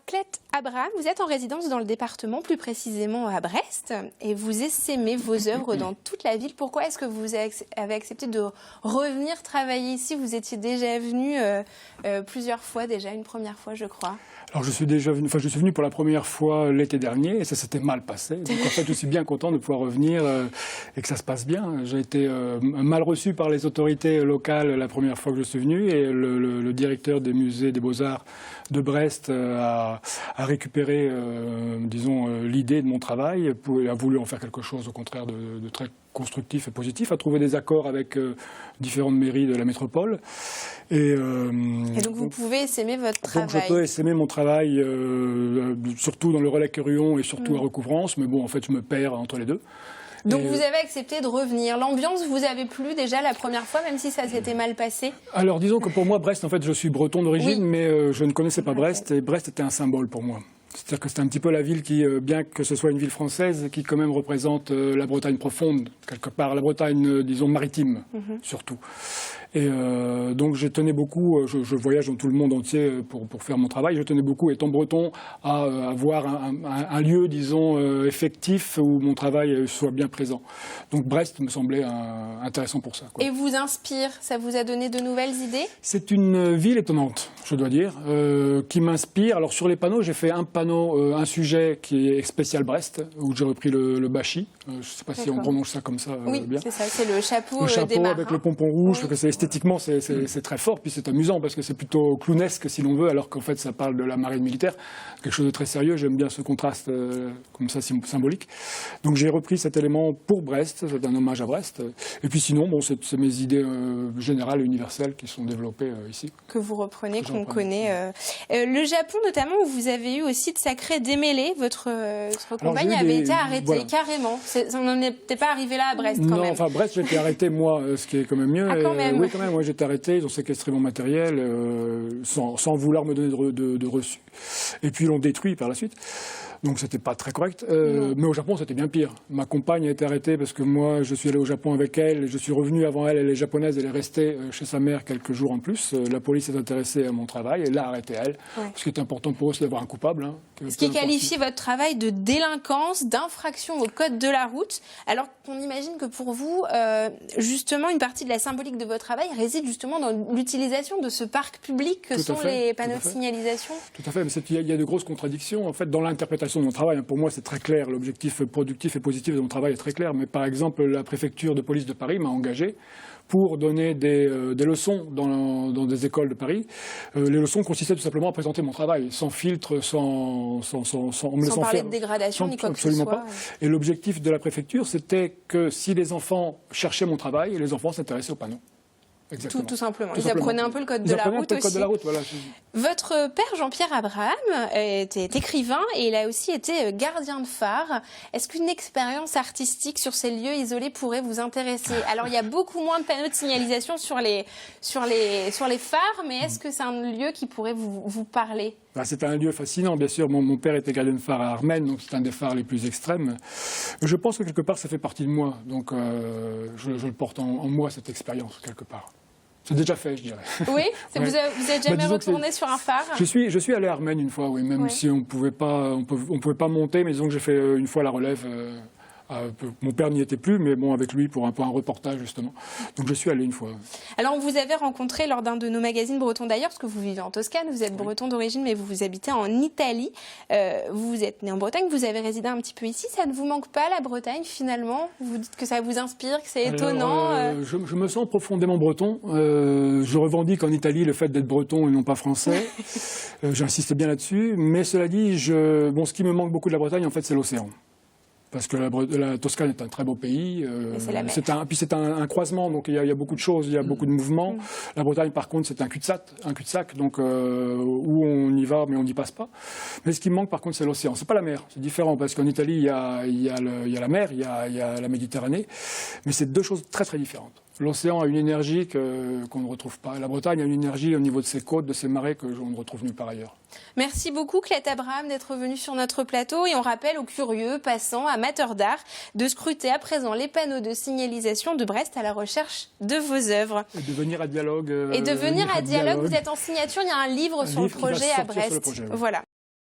Clette Abraham, vous êtes en résidence dans le département, plus précisément à Brest, et vous essaimez vos œuvres dans toute la ville. Pourquoi est-ce que vous avez accepté de revenir travailler ici? Vous étiez déjà venu plusieurs fois déjà, une première fois je crois. Alors je suis venu pour la première fois l'été dernier et ça s'était mal passé. Donc en fait je suis bien content de pouvoir revenir et que ça se passe bien. J'ai été mal reçu par les autorités locales la première fois que je suis venu et le directeur des musées des Beaux-Arts de Brest a récupéré l'idée de mon travail, a voulu en faire quelque chose au contraire de très constructif et positif, a trouvé des accords avec différentes mairies de la métropole. Et donc vous pouvez essaimer votre travail. Donc je peux essaimer mon travail, surtout dans le relais Queruillon et surtout à Recouvrance, mais bon, en fait, je me perds entre les deux. Donc vous avez accepté de revenir. L'ambiance vous avait plu déjà la première fois, même si ça s'était mal passé? Alors disons que pour moi, Brest, en fait, je suis breton d'origine, mais je ne connaissais pas Brest, et Brest était un symbole pour moi. C'est-à-dire que c'est un petit peu la ville qui, bien que ce soit une ville française, qui quand même représente la Bretagne profonde, quelque part, la Bretagne, disons, maritime, surtout. Et donc je tenais beaucoup, je voyage dans tout le monde entier pour faire mon travail, je tenais beaucoup, étant breton, à avoir un lieu, disons, effectif où mon travail soit bien présent. Donc Brest me semblait intéressant pour ça, quoi. Et vous inspire, ça vous a donné de nouvelles idées? C'est une ville étonnante, je dois dire, qui m'inspire. Alors sur les panneaux, j'ai fait un panneau, un sujet qui est spécial Brest, où j'ai repris le bachi. Je ne sais pas si on prononce ça comme ça oui, bien. C'est ça, c'est le chapeau, des marins. Avec le pompon rouge, parce que esthétiquement c'est très fort, puis c'est amusant parce que c'est plutôt clownesque si l'on veut, alors qu'en fait ça parle de la marine militaire, quelque chose de très sérieux. J'aime bien ce contraste comme ça symbolique. Donc j'ai repris cet élément pour Brest, c'est un hommage à Brest. Et puis sinon, bon, c'est mes idées générales et universelles qui sont développées ici. Que vous reprenez, qu'on connaît. Le Japon notamment, où vous avez eu aussi de sacrés démêlés, votre compagne avait été arrêtée carrément. On n'en était pas arrivé là à Brest quand même. Non, enfin Brest, j'ai été arrêté moi, ce qui est quand même mieux. Ah, quand même. Oui, quand même, moi j'ai été arrêté, ils ont séquestré mon matériel sans vouloir me donner de reçu. Et puis ils l'ont détruit par la suite. Donc c'était pas très correct. Mais au Japon, c'était bien pire. Ma compagne a été arrêtée parce que moi, je suis allé au Japon avec elle. Je suis revenu avant elle. Elle est japonaise. Elle est restée chez sa mère quelques jours en plus. La police s'est intéressée à mon travail. Elle l'a arrêtée, elle. Ouais. Ce qui est important pour eux, c'est d'avoir un coupable. Hein, ce qui qualifie votre travail de délinquance, d'infraction au code de la route. Alors qu'on imagine que pour vous, justement, une partie de la symbolique de votre travail réside justement dans l'utilisation de ce parc public que sont les panneaux de signalisation. Tout à fait. Mais il y a de grosses contradictions en fait dans l'interprétation de mon travail. Pour moi, c'est très clair. L'objectif productif et positif de mon travail est très clair. Mais par exemple, la préfecture de police de Paris m'a engagé pour donner des leçons dans des écoles de Paris. Les leçons consistaient tout simplement à présenter mon travail, sans filtre, sans parler de dégradation ni quoi que ce soit. Absolument pas. Et l'objectif de la préfecture, c'était que si les enfants cherchaient mon travail, les enfants s'intéressaient aux panneaux. Tout simplement. Ils apprenaient un peu le code de la route aussi. Voilà. Votre père, Jean-Pierre Abraham, était écrivain et il a aussi été gardien de phare. Est-ce qu'une expérience artistique sur ces lieux isolés pourrait vous intéresser? Alors, il y a beaucoup moins de panneaux de signalisation sur les phares, mais est-ce que c'est un lieu qui pourrait vous parler? C'est un lieu fascinant, bien sûr. Mon père était gardien de phare à Armennes, donc c'est un des phares les plus extrêmes. Je pense que quelque part, ça fait partie de moi. Donc, je le porte en moi, cette expérience, quelque part. C'est déjà fait, je dirais. Oui, vous n'êtes jamais retourné sur un phare? Je suis allé à Armennes une fois, oui, même si on pouvait pas monter, mais disons que j'ai fait une fois la relève. Mon père n'y était plus, mais bon, avec lui pour un reportage justement. Donc je suis allé une fois. Alors on vous avait rencontré lors d'un de nos magazines bretons d'ailleurs, parce que vous vivez en Toscane, vous êtes breton d'origine, mais vous habitez en Italie. Vous êtes né en Bretagne, vous avez résidé un petit peu ici. Ça ne vous manque pas la Bretagne finalement? Vous dites que ça vous inspire, que c'est étonnant. Je me sens profondément breton. Je revendique en Italie le fait d'être breton et non pas français. J'insiste bien là-dessus. Mais cela dit, ce qui me manque beaucoup de la Bretagne, en fait, c'est l'océan. Parce que la Toscane est un très beau pays. Puis c'est un croisement, donc il y a beaucoup de choses, il y a beaucoup de mouvements. La Bretagne, par contre, c'est un cul-de-sac, donc où on y va, mais on n'y passe pas. Mais ce qui me manque, par contre, c'est l'océan. C'est pas la mer, c'est différent, parce qu'en Italie, il y a la mer, il y a la Méditerranée, mais c'est deux choses très très différentes. L'océan a une énergie qu'on ne retrouve pas. La Bretagne a une énergie au niveau de ses côtes, de ses marais, que l'on ne retrouve nulle part ailleurs. Merci beaucoup, Clette Abraham, d'être venue sur notre plateau. Et on rappelle aux curieux, passants, amateurs d'art, de scruter à présent les panneaux de signalisation de Brest à la recherche de vos œuvres. Et de venir à Dialogue. Vous êtes en signature, il y a un livre sur le projet à Brest. Voilà.